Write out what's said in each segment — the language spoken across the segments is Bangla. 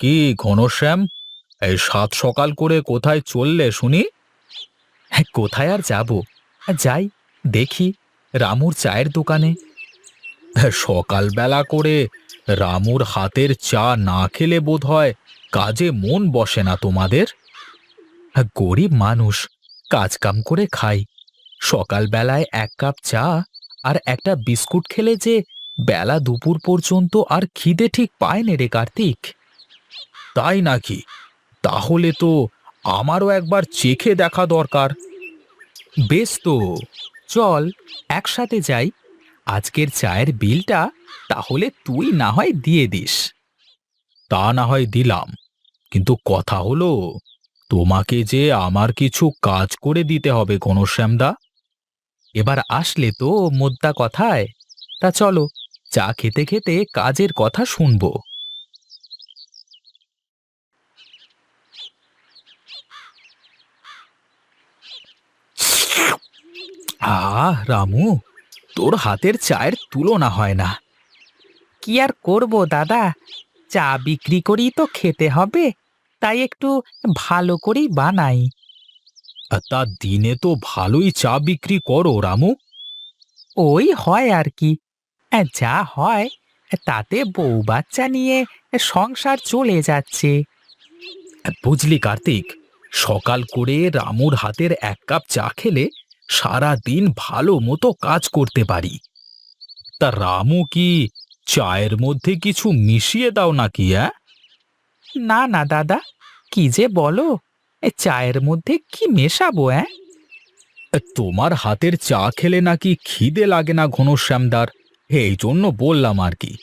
কি ঘনশ্যাম, এই সাত সকাল করে কোথায় চললে শুনি? হ্যাঁ, কোথায় আর যাব, যাই দেখি রামুর চায়ের দোকানে। সকালবেলা করে রামুর হাতের চা না খেলে বোধ হয় কাজে মন বসে না তোমাদের। গরিব মানুষ, কাজকাম করে খাই। সকালবেলায় এক কাপ চা আর একটা বিস্কুট খেলে যে বেলা দুপুর পর্যন্ত আর খিদে ঠিক পায় নে রে কার্তিক। তাই নাকি? তাহলে তো আমারও একবার চেখে দেখা দরকার। বেশ তো, চল একসাথে যাই। আজকের চায়ের বিলটা তাহলে তুই না হয় দিয়ে দিস। তা না হয় দিলাম, কিন্তু কথা হলো, তোমাকে যে আমার কিছু কাজ করে দিতে হবে ঘনশ্যামদা। এবার আসলে তো মোদ্দা কথায়। তা চলো, চা খেতে খেতে কাজের কথা শুনবো। রামু, তোর হাতের চায়ের তুলনা হয় না। কি আর করব দাদা, চা বিক্রি করেই তো খেতে হবে, তাই একটু ভালো করেই বানাই। তা দিনে তো ভালোই চা বিক্রি করো রামু। ওই হয় আর কি, যা হয় তাতে বউ বাচ্চা নিয়ে সংসার চলে যাচ্ছে। বুঝলি কার্তিক, সকাল করে রামুর হাতের এক কাপ চা খেলে সারা দিন ভালো মতো কাজ করতে পারি। তা রামু কি চায়ের মধ্যে কিছু মিশিয়ে দাও নাকি? না না দাদা, কি যে বলো, চায়ের মধ্যে কি মেশাবো? তোমার হাতের চা খেলে নাকি খিদে লাগে না ঘনশ্যামদার, এই জন্য বললাম আর কি।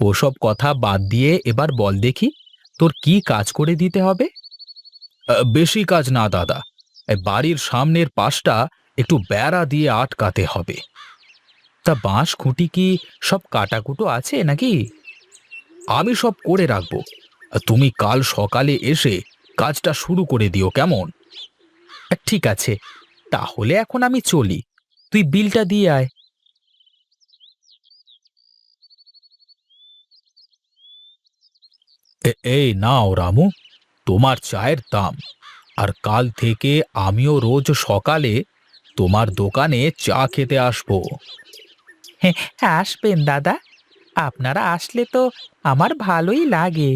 ওসব কথা বাদ দিয়ে এবার বল দেখি, তোর কি কাজ করে দিতে হবে? বেশি কাজ না দাদা, এই বাড়ির সামনের পাশটা একটু বেড়া দিয়ে আটকাতে হবে। তা বাঁশ খুঁটি কি সব কাটাকুটো আছে নাকি? আমি সব করে রাখবো, তুমি কাল সকালে এসে কাজটা শুরু করে দিও, কেমন? ঠিক আছে, তাহলে এখন আমি চলি, তুই বিলটা দিয়ে আয়। এই নাও রামু, তোমার চায়ের দাম। আর কাল থেকে আমিও রোজ সকালে তোমার দোকানে চা খেতে আসবো। হ্যাঁ, আসবেন দাদা, আপনারা আসলে তো আমার ভালোই লাগে।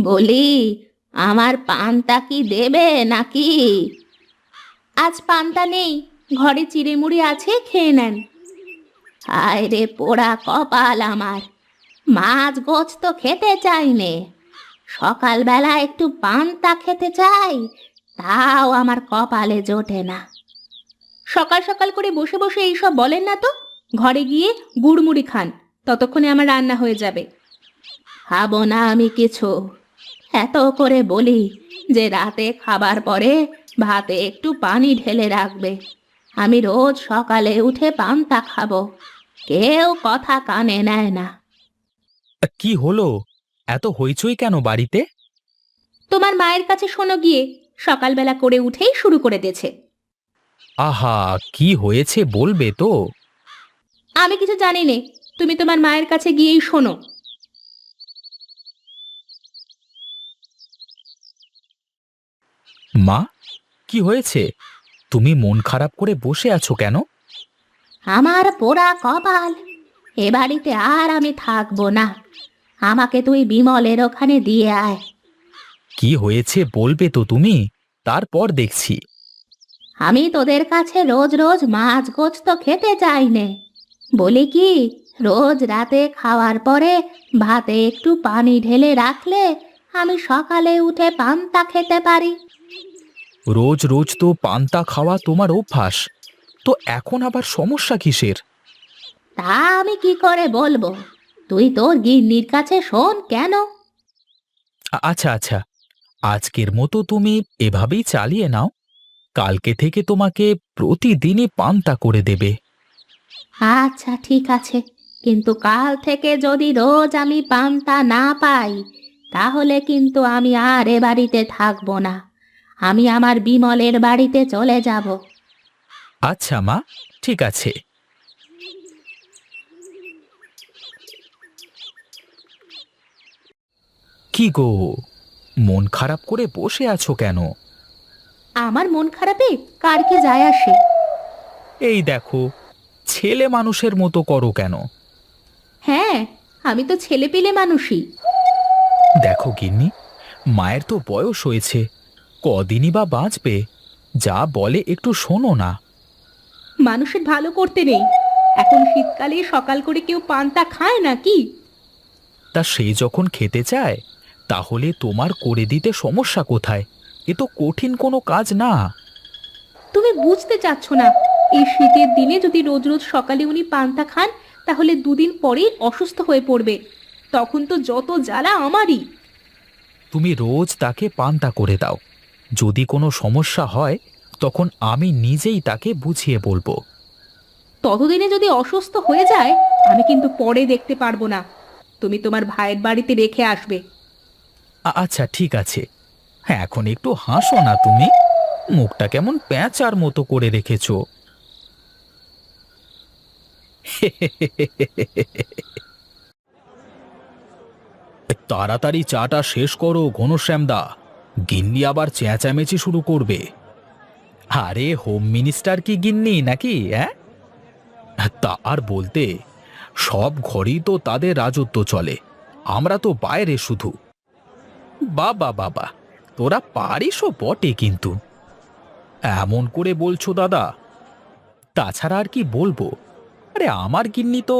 বলি, আমার পান্তা কি দেবে নাকি? আজ পান্তা নেই, ঘরে চিড়েমুড়ি আছে, খেয়ে নেন। হায় রে পোড়া কপাল আমার, মাছ গোছ তো খেতে চাইনে, সকালবেলা একটু পান্তা খেতে চাই, তাও আমার কপালে জোটে না। সকাল সকাল করে বসে বসে এইসব বলেন না তো, ঘরে গিয়ে গুড়মুড়ি খান, ততক্ষণে আমার রান্না হয়ে যাবে। খাবো না আমি কিছু, এত করে বলি যে রাতে খাবার পরে ভাতে একটু পানি ঢেলে রাখবে, আমি রোজ সকালে উঠে পান্তা খাবো, কেউ কথা কানে নেয় না। কি হলো, এত হইচই কেন বাড়িতে? তোমার মায়ের কাছে শোনো গিয়ে, সকালবেলা করে উঠেই শুরু করে দিয়েছে। আহা, কি হয়েছে বলবে তো? আমি কিছু জানি নে, তুমি তোমার মায়ের কাছে গিয়েই শোনো। মা, কি হয়েছে? তুমি মন খারাপ করে বসে আছো কেন? আমার পোড়া কপাল, এ বাড়িতে আর আমি থাকবো না, আমাকে তুই বিমলের ওখানে দিয়ে আয়। কি হয়েছে বলবে তো তুমি, তারপর দেখছি। আমি তোদের কাছে রোজ রোজ মাছ গোছ তো খেতে চাই নে, বলি কি, রোজ রাতে খাওয়ার পরে ভাতে একটু পানি ঢেলে রাখলে আমি সকালে উঠে পান্তা খেতে পারি। রোজ রোজ তো পান্তা খাওয়া তোমার অভ্যাস, তো এখন আবার সমস্যা কিসের? তা আমি কি করে বলবো, তুই তোর গিন্নির কাছে শোন কেন। আচ্ছা আচ্ছা, আজকের মতো তুমি এভাবেই চালিয়ে নাও, কালকে থেকে তোমাকে প্রতিদিনই পান্তা করে দেবে। আচ্ছা ঠিক আছে, কিন্তু কাল থেকে যদি রোজ আমি পান্তা না পাই, তাহলে কিন্তু আমি আর এ বাড়িতে থাকবো না, আমি আমার বিমলের বাড়িতে চলে যাব। আচ্ছা মা, ঠিক আছে। কি গো, মন খারাপ করে বসে আছো কেন? আমার মন খারাপে কার কি যায় আসে? এই দেখো, ছেলে মানুষের মতো করো কেন? হ্যাঁ, আমি তো ছেলেপিলে মানুষই। দেখো গিন্নি, মায়ের তো বয়স হয়েছে, কদিনই বা বাঁচবে। যা বলে একটু শোনো না। মানুষের ভালো করতে নেই। এখন শীতকালে সকাল করে কেউ পান্তা খায় নাকি? তা সেই যখন খেতে চায়, তাহলে তোমার করে দিতে সমস্যা কোথায়? এ তো কঠিন কোনো কাজ না। তুমি বুঝতে চাচ্ছ না। এই শীতের দিনে যদি রোজ রোজ সকালে উনি পান্তা খান, তাহলে দুদিন পরেই অসুস্থ হয়ে পড়বে। তখন তো যত জ্বালা আমারই। তুমি রোজ তাকে পান্তা করে দাও। যদি কোনো সমস্যা হয়, তখন আমি নিজেই তাকে বুঝিয়ে বলবো। ততদিনে যদি অসুস্থ হয়ে যায়, আমি কিন্তু পরে দেখতে পারবো না। তুমি তোমার ভাইয়ের বাড়িতে রেখে আসবে। আচ্ছা ঠিক আছে। হ্যাঁ, এখন একটু হাসো না তুমি। মুখটা কেমন প্যাঁচার মতো করে রেখেছো। তাড়াতাড়ি চাটা শেষ করো ঘনশ্যামদা, গিন্নি আবার চেঁচামেচি শুরু করবে। আরে হোম মিনিস্টার কি গিন্নি নাকি? হ্যাঁ, তা আর বলতে, সব ঘরেই তো তাদের রাজত্ব চলে, আমরা তো বাইরে শুধু। বাবা বাবা, তোরা পারিসও বটে, কিন্তু এমন করে বলছো দাদা। তাছাড়া আর কি বলবো? আরে আমার গিন্নি তো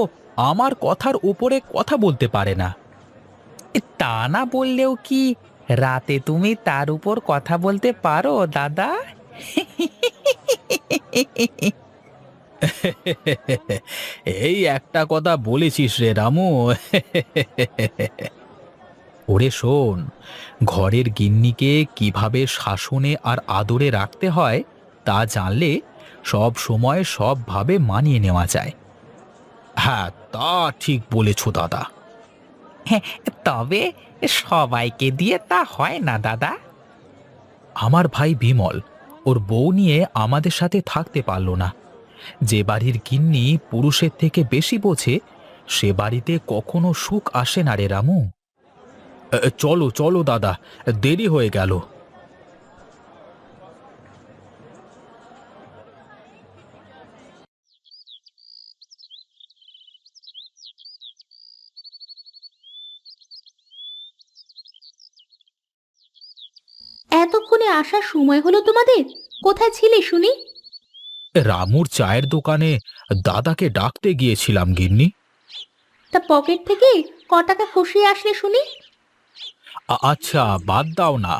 আমার কথার উপরে কথা বলতে পারে না। তা না বললেও কি রাতে তুমি তার উপর কথা বলতে পারো দাদা? এই একটা কথা বলেছিস রে রামু। ওরে শোন, ঘরের গিন্নিকে কিভাবে শাসনে আর আদরে রাখতে হয় তা জানলে সব সময় সবভাবে মানিয়ে নেওয়া যায়। হ্যাঁ, তা ঠিক বলেছ দাদা। হ্যাঁ, তবে সবাইকে দিয়ে তা হয় না দাদা। আমার ভাই বিমল ওর বউ নিয়ে আমাদের সাথে থাকতে পারল না। যে বাড়ির গিন্নি পুরুষের থেকে বেশি বোঝে, সে বাড়িতে কখনো সুখ আসে না রে রামু। চলো চলো দাদা, দেরি হয়ে গেল। এতক্ষণে আসার সময় হলো তোমাদের? কোথায় ছিলে শুনি? রামুর চায়ের দোকানে দাদাকে ডাকতে গিয়েছিলাম গিন্নি। তা পকেট থেকে ক টাকা খসিয়ে আসলে শুনি? আচ্ছা বাদ দাও না,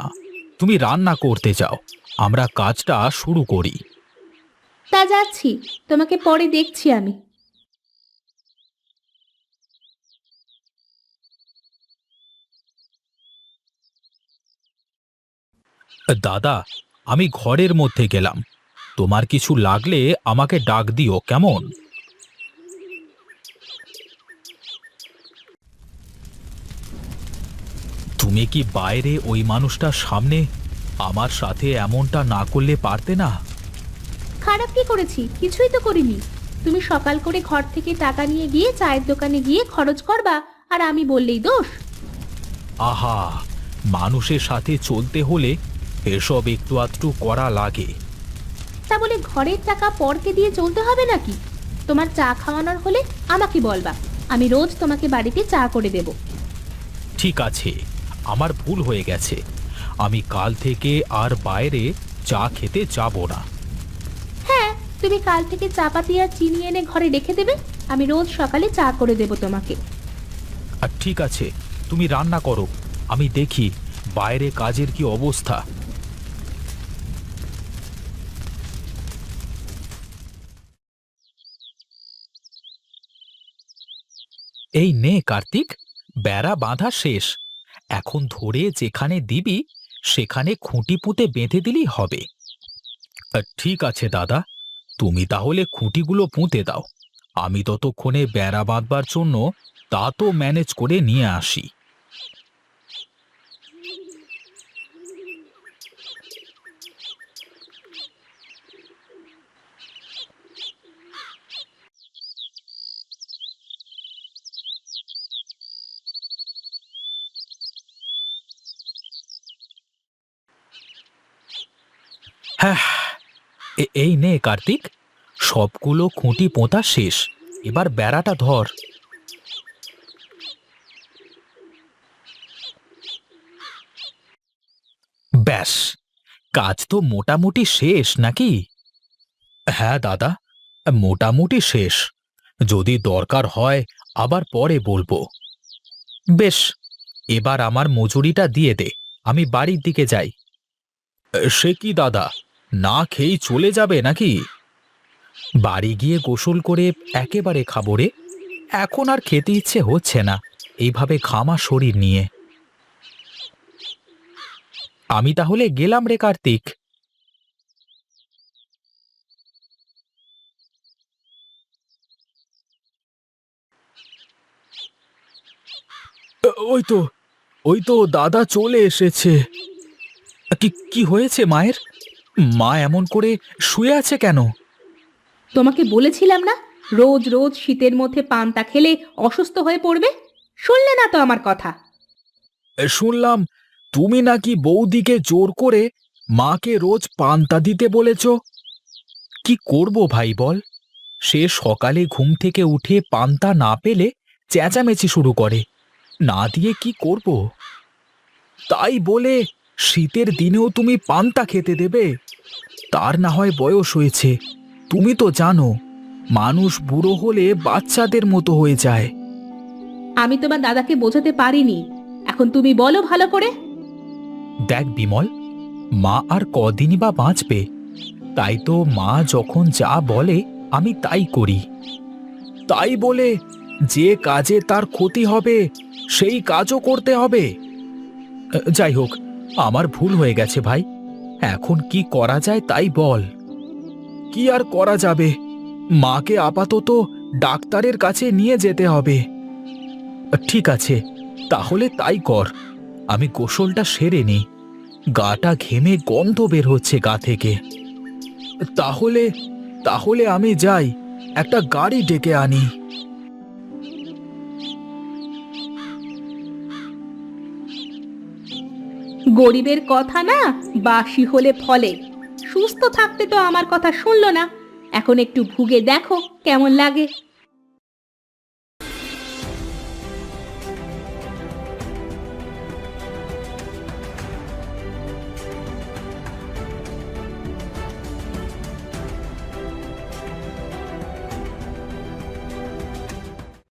তুমি রান্না করতে যাও, আমরা কাজটা শুরু করি। তা যাচ্ছি, তোমাকে পরে দেখছি আমি। দাদা, আমি ঘরের মধ্যে গেলাম, তোমার কিছু লাগলে আমাকে ডাক দিও কেমন? তুমি কি বাইরে ওই মানুষটার সামনে আমার সাথে এমনটা না করলে পারতে না? খারাপ কি করেছি? কিছুই তো করিনি। তুমি সকাল করে ঘর থেকে টাকা নিয়ে গিয়ে চায়ের দোকানে গিয়ে খরচ করবা, আর আমি বললেই দোষ? আহা, মানুষের সাথে চলতে হলে এসব একটু আধটু করা লাগে। তা বলে ঘরের টাকা পরকে দিয়ে চলতে হবে নাকি? তোমার চা খাওয়ানোর হলে আমাকে বলবা, আমি রোজ তোমাকে বাড়িতে চা করে দেব। ঠিক আছে, আমার ভুল হয়ে গেছে, আমি কাল থেকে আর বাইরে চা খেতে যাব না। হ্যাঁ, তুমি কাল থেকে চাপাতি আর চিনি এনে ঘরে রেখে দেবে, আমি রোজ সকালে চা করে দেব তোমাকে। আর ঠিক আছে, তুমি রান্না করো, আমি দেখি বাইরে কাজের কি অবস্থা। এই নে কার্তিক, বেড়া বাঁধা শেষ। এখন ধরে যেখানে দিবি সেখানে খুঁটি পুঁতে বেঁধে দিলেই হবে। ঠিক আছে দাদা, তুমি তাহলে খুঁটিগুলো পুঁতে দাও, আমি ততক্ষণে বেড়া বাঁধবার জন্য তা তো ম্যানেজ করে নিয়ে আসি। হ্যাঁ, এই নে কার্তিক, সবগুলো খুঁটি পোঁতা শেষ। এবার বেড়াটা ধর। ব্যাস, কাজ তো মোটামুটি শেষ নাকি? হ্যাঁ দাদা, মোটামুটি শেষ। যদি দরকার হয় আবার পরে বলবো। বেশ, এবার আমার মজুরিটা দিয়ে দে, আমি বাড়ির দিকে যাই। সে কি দাদা, না খেয়েই চলে যাবে নাকি? বাড়ি গিয়ে গোসল করে একেবারে খাবো রে। এখন আর খেতে ইচ্ছে হচ্ছে না এইভাবে ঘামা শরীর নিয়ে। আমি তাহলে গেলাম রে কার্তিক। ওই তো, ওই তো দাদা চলে এসেছে। কি কি হয়েছে মায়ের? মা এমন করে শুয়ে আছে কেন? তোমাকে বলেছিলাম না, রোজ রোজ শীতের মধ্যে পান্তা খেলে অসুস্থ হয়ে পড়বে। শুনলে না তো আমার কথা। শুনলাম তুমি নাকি বৌদিকে জোর করে মাকে রোজ পান্তা দিতে বলেছ। কি করব ভাই বল, সে সকালে ঘুম থেকে উঠে পান্তা না পেলে চেঁচামেচি শুরু করে। না দিয়ে কি করব? তাই বলে শীতের দিনেও তুমি পান্তা খেতে দেবে? তার না হয় বয়স হয়েছে, তুমি তো জানো মানুষ বুড়ো হলে বাচ্চাদের মতো হয়ে যায়। আমি তোমার দাদাকে বোঝাতে পারিনি, এখন তুমি বলো ভালো করে। দেখ বিমল, মা আর কদিনই বা বাঁচবে, তাই তো মা যখন যা বলে আমি তাই করি। তাই বলে যে কাজে তার ক্ষতি হবে সেই কাজও করতে হবে? যাই হোক, আমার ভুল হয়ে গেছে ভাই। এখন কি করা যায় তাই বল। কি আর করা যাবে, মাকে আপাতত ডাক্তারের কাছে নিয়ে যেতে হবে। ঠিক আছে, তাহলে তাই কর। আমি গোসলটা সেরে নিই, গাটা ঘেমে গন্ধ বের হচ্ছে গা থেকে। তাহলে তাহলে আমি যাই, একটা গাড়ি ডেকে আনি। গরিবের কথা না বাসি হলে ফলে। সুস্থ থাকতে তো আমার কথা শুনলো না, এখন একটু ভুগে দেখো কেমন লাগে।